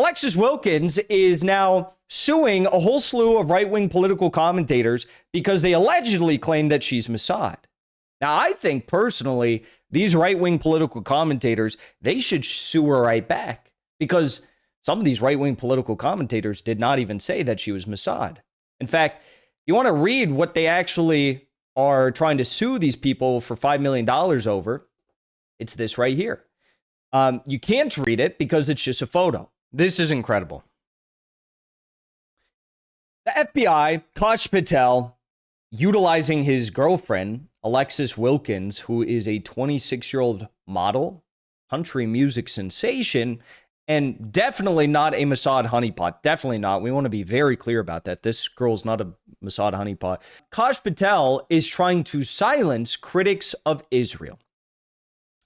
Alexis Wilkins is now suing a whole slew of right-wing political commentators because they allegedly claim that she's Mossad. Now, I think personally, these right-wing political commentators, they should sue her right back because some of these right-wing political commentators did not even say that she was Mossad. In fact, you want to read what they actually are trying to sue these people for $5 million over. It's this right here. You can't read it because it's just a photo. This is incredible. The FBI, Kash Patel, utilizing his girlfriend, Alexis Wilkins, who is a 26-year-old model, country music sensation, and definitely not a Mossad Honeypot. Definitely not. We want to be very clear about that. This girl's not a Mossad Honeypot. Kash Patel is trying to silence critics of Israel.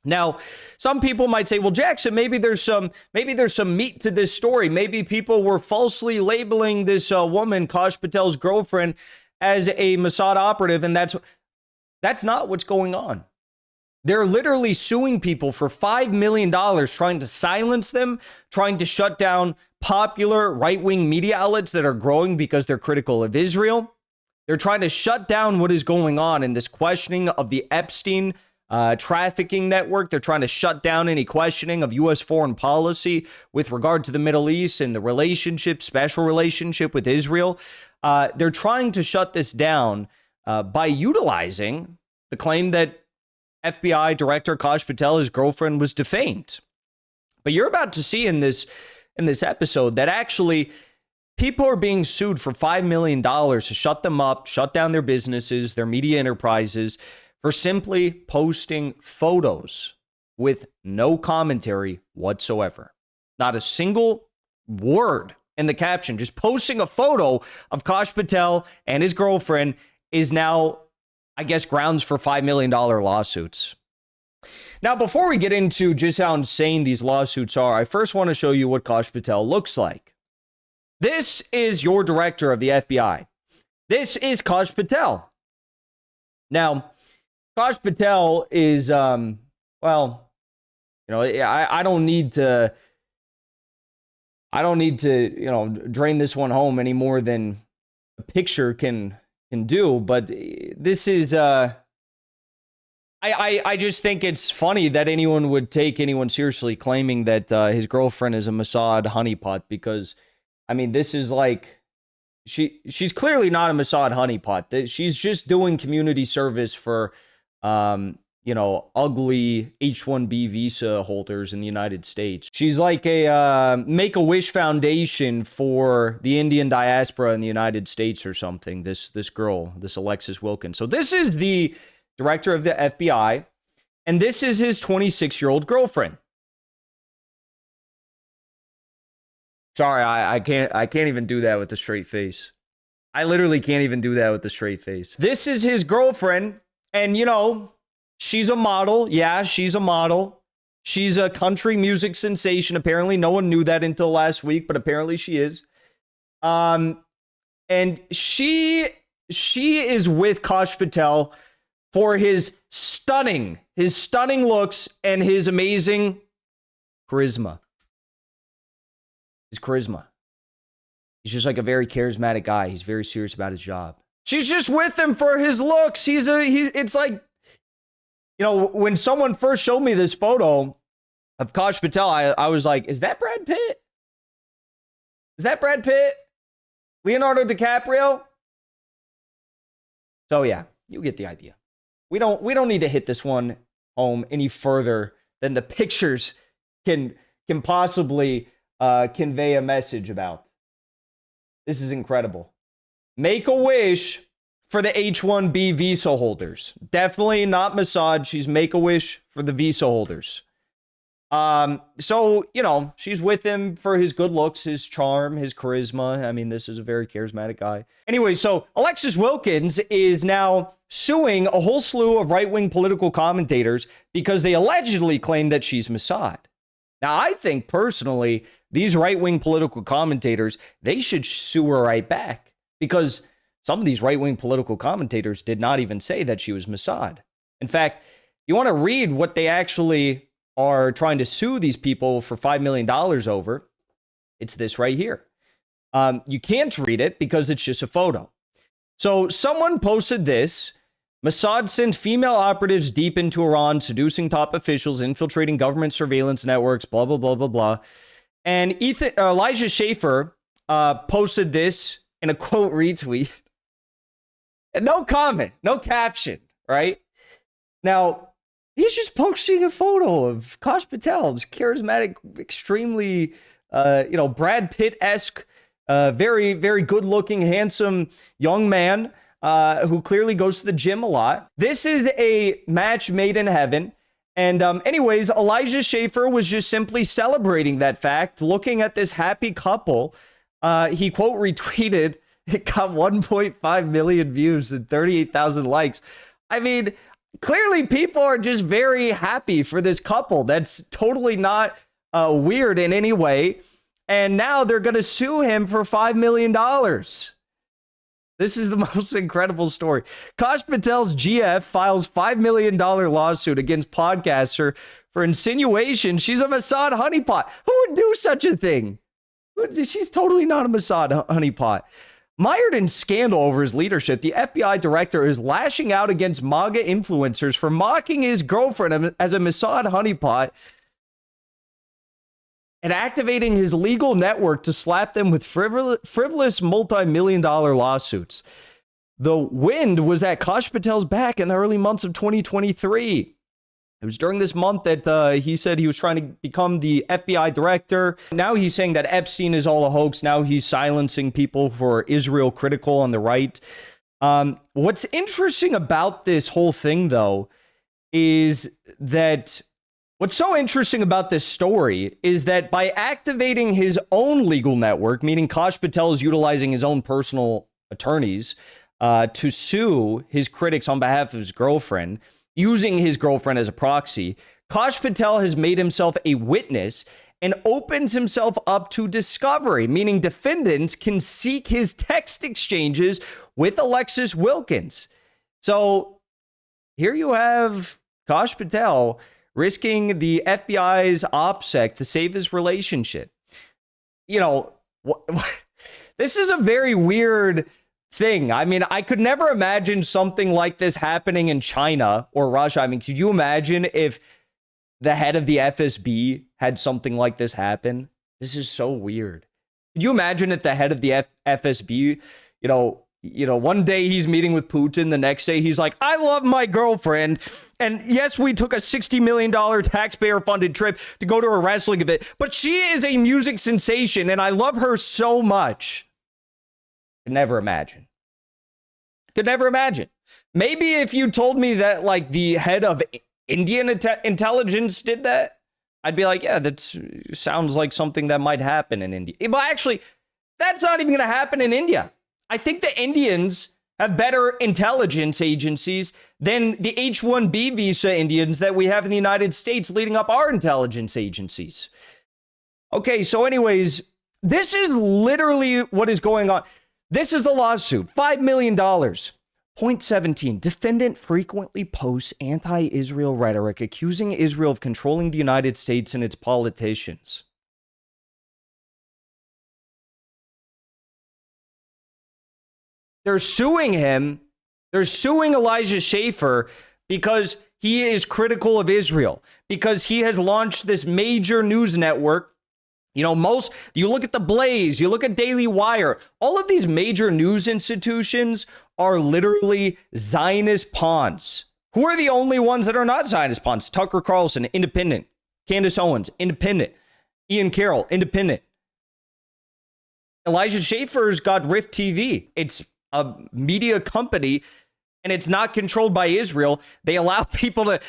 Now, some people might say, well, Jackson, maybe there's some meat to this story. Maybe people were falsely labeling this woman, Kash Patel's girlfriend, as a Mossad operative, and that's not what's going on. They're literally suing people for $5 million, trying to silence them, trying to shut down popular right-wing media outlets that are growing because they're critical of Israel. They're trying to shut down what is going on in this questioning of the Epstein trafficking network. They're trying to shut down any questioning of U.S. foreign policy with regard to the Middle East and the relationship, special relationship with Israel. They're trying to shut this down by utilizing the claim that FBI Director Kash Patel, his girlfriend, was defamed. But you're about to see in this episode that actually people are being sued for $5 million to shut them up, shut down their businesses, their media enterprises, for simply posting photos with no commentary whatsoever. Not a single word in the caption. Just posting a photo of Kash Patel and his girlfriend is now, I guess, grounds for $5 million lawsuits. Now, before we get into just how insane these lawsuits are, I first want to show you what Kash Patel looks like. This is your director of the FBI. This is Kash Patel. Now, Kash Patel is, I don't need to, drain this one home any more than a picture can do. But this is, I just think it's funny that anyone would take anyone seriously claiming that his girlfriend is a Mossad honeypot, because, I mean, this is like, she's clearly not a Mossad honeypot. She's just doing community service for ugly H-1B visa holders in the United States. She's like a Make-A-Wish Foundation for the Indian diaspora in the United States or something, this girl, this Alexis Wilkins. So this is the director of the FBI, and this is his 26-year-old girlfriend. Sorry, I can't even do that with a straight face. I literally can't even do that with a straight face. This is his girlfriend. And, she's a model. Yeah, she's a model. She's a country music sensation. Apparently, no one knew that until last week, but apparently she is. And she is with Kash Patel for his stunning looks and his amazing charisma. His charisma. He's just like a very charismatic guy. He's very serious about his job. She's just with him for his looks. It's like, when someone first showed me this photo of Kash Patel, I was like, is that Brad Pitt? Is that Brad Pitt? Leonardo DiCaprio? So yeah, you get the idea. We don't need to hit this one home any further than the pictures can possibly convey a message about. This is incredible. Make a wish for the H-1B visa holders. Definitely not Mossad. She's make a wish for the visa holders. So, she's with him for his good looks, his charm, his charisma. I mean, this is a very charismatic guy. Anyway, so Alexis Wilkins is now suing a whole slew of right-wing political commentators because they allegedly claim that she's Mossad. Now, I think personally, these right-wing political commentators, they should sue her right back, because some of these right-wing political commentators did not even say that she was Mossad. In fact, you want to read what they actually are trying to sue these people for $5 million over. It's this right here. You can't read it because it's just a photo. So someone posted this. Mossad sent female operatives deep into Iran, seducing top officials, infiltrating government surveillance networks, blah, blah, blah, blah, blah. And Elijah Schaffer posted this in a quote retweet. And no comment, no caption, right? Now, he's just posting a photo of Kash Patel, this charismatic, extremely, Brad Pitt-esque, very, very good-looking, handsome young man who clearly goes to the gym a lot. This is a match made in heaven. And anyways, Elijah Schaffer was just simply celebrating that fact, looking at this happy couple. He quote retweeted, it got 1.5 million views and 38,000 likes. I mean, clearly people are just very happy for this couple. That's totally not weird in any way. And now they're going to sue him for $5 million. This is the most incredible story. Kash Patel's GF files $5 million lawsuit against podcaster for insinuation she's a Mossad honeypot. Who would do such a thing? She's totally not a Mossad honeypot. Mired in scandal over his leadership, the FBI director is lashing out against MAGA influencers for mocking his girlfriend as a Mossad honeypot and activating his legal network to slap them with frivolous multi-million-dollar lawsuits. The wind was at Kash Patel's back in the early months of 2023. It was during this month that he said he was trying to become the FBI director. Now he's saying that Epstein is all a hoax. Now he's silencing people who are Israel critical on the right. What's interesting about this whole thing, though, is that what's so interesting about this story is that by activating his own legal network, meaning Kash Patel is utilizing his own personal attorneys to sue his critics on behalf of his girlfriend, using his girlfriend as a proxy, Kash Patel has made himself a witness and opens himself up to discovery, meaning defendants can seek his text exchanges with Alexis Wilkins. So here you have Kash Patel risking the FBI's OPSEC to save his relationship. You know, this is a very weird thing. I mean, I could never imagine something like this happening in China or Russia. I mean, could you imagine if the head of the FSB had something like this happen? This is so weird. Could you imagine if the head of the FSB, one day he's meeting with Putin, the next day he's like, I love my girlfriend. And yes, we took a $60 million taxpayer funded trip to go to a wrestling event, but she is a music sensation and I love her so much. Could never imagine. Could never imagine. Maybe if you told me that like the head of Indian intelligence did that, I'd be like, yeah, that sounds like something that might happen in India. But actually, that's not even going to happen in India. I think the Indians have better intelligence agencies than the H-1B visa Indians that we have in the United States leading up our intelligence agencies. Okay, so anyways, this is literally what is going on. This is the lawsuit, $5 million. Point 17, defendant frequently posts anti-Israel rhetoric accusing Israel of controlling the United States and its politicians. They're suing him. They're suing Elijah Schaffer because he is critical of Israel, because he has launched this major news network. You look at The Blaze, you look at Daily Wire, all of these major news institutions are literally Zionist pawns. Who are the only ones that are not Zionist pawns? Tucker Carlson, independent. Candace Owens, independent. Ian Carroll, independent. Elijah Schaffer's got Rift TV. It's a media company, and it's not controlled by Israel. They allow people to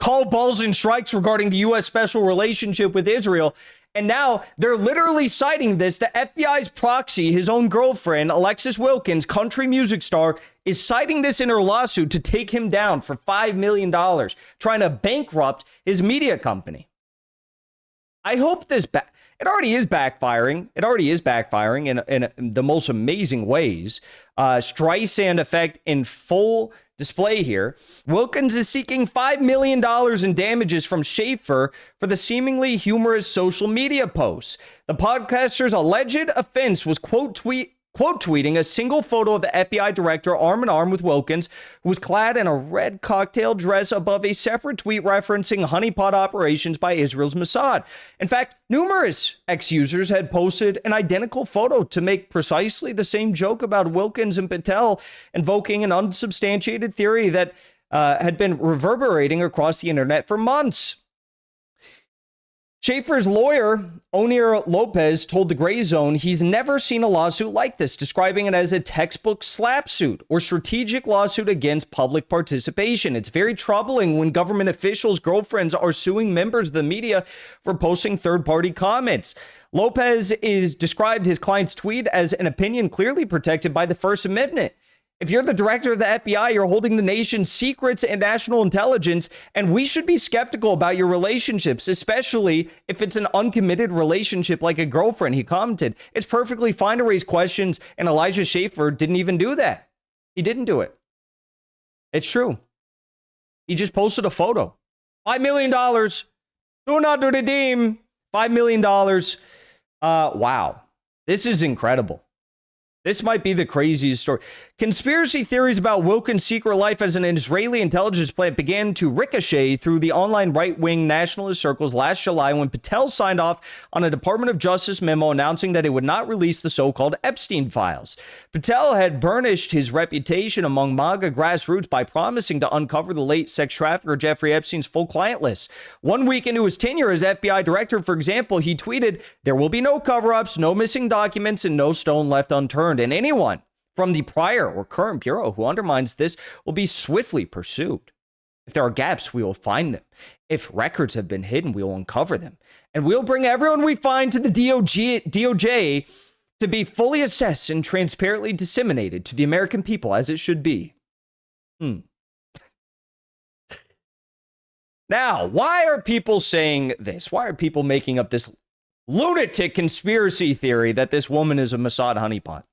call balls and strikes regarding the U.S. special relationship with Israel. And now they're literally citing this. The FBI's proxy, his own girlfriend, Alexis Wilkins, country music star, is citing this in her lawsuit to take him down for $5 million, trying to bankrupt his media company. I hope this it already is backfiring. It already is backfiring in the most amazing ways. Streisand effect in full display here, Wilkins is seeking $5 million in damages from Schaefer for the seemingly humorous social media posts. The podcaster's alleged offense was quote tweeting a single photo of the FBI director arm in arm with Wilkins, who was clad in a red cocktail dress above a separate tweet referencing honeypot operations by Israel's Mossad. In fact, numerous ex-users had posted an identical photo to make precisely the same joke about Wilkins and Patel, invoking an unsubstantiated theory that had been reverberating across the internet for months. Schaefer's lawyer, Onir Lopez, told the Gray Zone he's never seen a lawsuit like this, describing it as a textbook slap suit or strategic lawsuit against public participation. It's very troubling when government officials' girlfriends are suing members of the media for posting third-party comments. Lopez described his client's tweet as an opinion clearly protected by the First Amendment. If you're the director of the FBI, you're holding the nation's secrets and national intelligence, and we should be skeptical about your relationships, especially if it's an uncommitted relationship like a girlfriend, he commented. It's perfectly fine to raise questions, and Elijah Schaefer didn't even do that. He didn't do it. It's true. He just posted a photo. $5 million. Do not redeem. $5 million. Wow. This is incredible. This might be the craziest story. Conspiracy theories about Wilkins' secret life as an Israeli intelligence plant began to ricochet through the online right-wing nationalist circles last July when Patel signed off on a Department of Justice memo announcing that it would not release the so-called Epstein files. Patel had burnished his reputation among MAGA grassroots by promising to uncover the late sex trafficker Jeffrey Epstein's full client list. 1 week into his tenure as FBI director, for example, he tweeted, "There will be no cover-ups, no missing documents, and no stone left unturned. And anyone from the prior or current bureau who undermines this will be swiftly pursued. If there are gaps, we will find them. If records have been hidden, we will uncover them. And we'll bring everyone we find to the DOJ to be fully assessed and transparently disseminated to the American people as it should be." Now, why are people saying this? Why are people making up this lunatic conspiracy theory that this woman is a Mossad honeypot?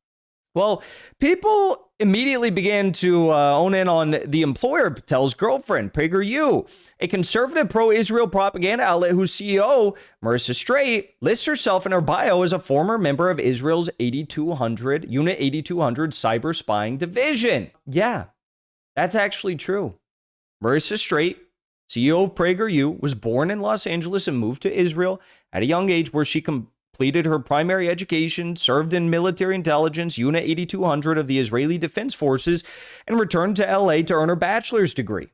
Well, people immediately began to own in on the employer of Patel's girlfriend, PragerU, a conservative pro-Israel propaganda outlet whose CEO, Marissa Straight, lists herself in her bio as a former member of Israel's Unit 8200 cyber spying division. Yeah, that's actually true. Marissa Straight, CEO of PragerU, was born in Los Angeles and moved to Israel at a young age, where she completed her primary education, served in military intelligence, Unit 8200 of the Israeli Defense Forces, and returned to LA to earn her bachelor's degree.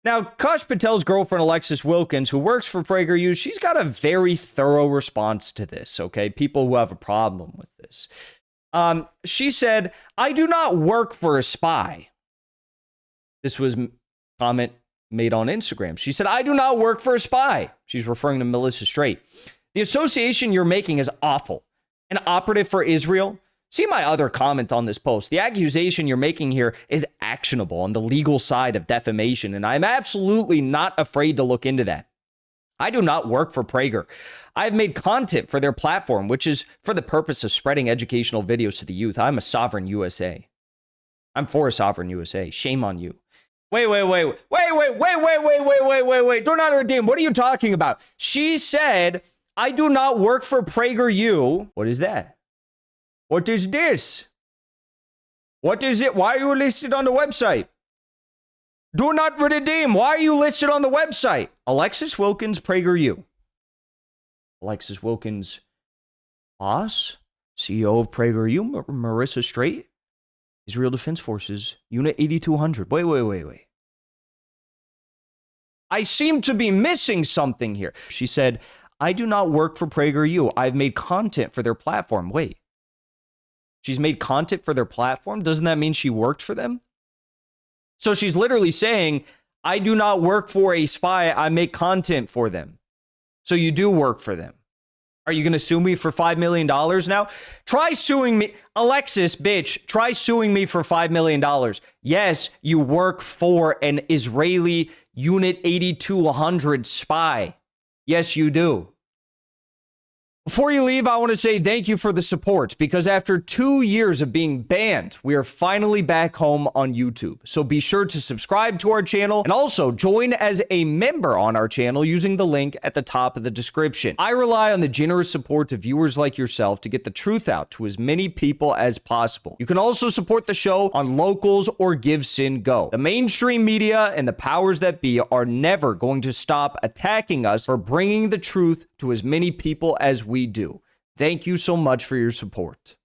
Now, Kash Patel's girlfriend, Alexis Wilkins, who works for PragerU, she's got a very thorough response to this, okay? People who have a problem with this. She said, "I do not work for a spy." This was a comment made on Instagram. She said, "I do not work for a spy." She's referring to Melissa Straight. "The association you're making is awful. An operative for Israel? See my other comment on this post. The accusation you're making here is actionable on the legal side of defamation, and I'm absolutely not afraid to look into that. I do not work for Prager. I've made content for their platform, which is for the purpose of spreading educational videos to the youth. I'm a sovereign USA. I'm for a sovereign USA. Shame on you." Wait. Do not redeem. What are you talking about? She said, "I do not work for PragerU." What is that? What is this? What is it? Why are you listed on the website? Do not redeem. Why are you listed on the website? Alexis Wilkins, PragerU. Alexis Wilkins, boss, CEO of PragerU, Marissa Straight, Israel Defense Forces, Unit 8200. Wait. I seem to be missing something here. She said, "I do not work for PragerU. I've made content for their platform." Wait. She's made content for their platform? Doesn't that mean she worked for them? So she's literally saying, "I do not work for a spy. I make content for them." So you do work for them. Are you going to sue me for $5 million now? Try suing me. Alexis, bitch, try suing me for $5 million. Yes, you work for an Israeli Unit 8200 spy. Yes, you do. Before you leave, I want to say thank you for the support, because after 2 years of being banned, we are finally back home on YouTube. So be sure to subscribe to our channel and also join as a member on our channel using the link at the top of the description. I rely on the generous support of viewers like yourself to get the truth out to as many people as possible. You can also support the show on Locals or Give Sin Go. The mainstream media and the powers that be are never going to stop attacking us for bringing the truth to as many people as we do. Thank you so much for your support.